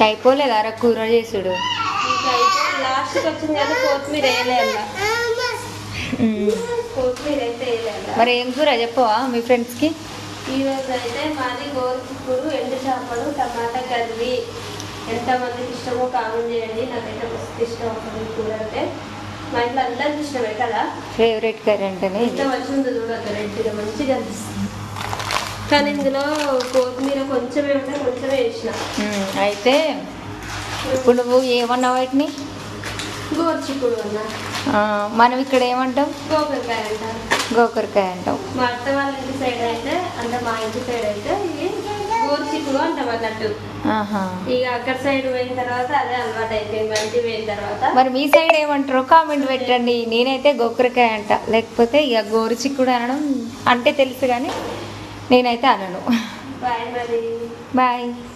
అయిపోలేదు అర కూర చేసుడు. లాస్ట్కి వచ్చింది కదా కొత్తిమీర వేయలే అలా. కొత్తిమీర అయితే వేయలే. మరి ఏం కూర చెప్పవా మీ ఫ్రెండ్స్కి? ఈరోజు అయితే మాది గోరుచిక్కుడు, ఎండు చేపలు, టమాటా కర్రీ. ఎంతమందికి ఇష్టమో కామెంట్ చేయండి. నాకైతే మస్తు ఇష్టం అవుతుంది కూర అంటే. మా ఇంట్లో అందరికి ఇష్టమే కదా. ఫేవరెట్ కర్రీ అంటేనే ఎంత మంచిగా ఉందో చూడద్దు, రెడ్డిగా మంచిగా అనిపిస్తుంది. కానీ ఇందులో కొత్తిమీర కొంచెమే ఉంటే కొంచెమే వేసిన. అయితే ఇప్పుడు నువ్వు ఏమన్నా వాటిని గోరుచిక్కుడు అన్నా. మనం ఇక్కడ ఏమంటాం? గోకరకాయ అంటారు. గోకరకాయ అంటాం. మా అత్త వాళ్ళ ఇంటి సైడ్ అయితే, అంటే మా ఇంటి సైడ్ అయితే ఇది గోరుచిక్కుడు అంటాం అన్నట్టు. ఇక అక్కడ సైడ్ పోయిన తర్వాత అదే అలవాటు అయిపోయింది. మా ఇంటికి పోయిన తర్వాత. మరి మీ సైడ్ ఏమంటారో కామెంట్ పెట్టండి. నేనైతే గోకరకాయ అంట, లేకపోతే ఇక గోరుచిక్కుడు అనడం అంటే తెలుసు కానీ నేనైతే అనను. బాయ్ మరి. బాయ్.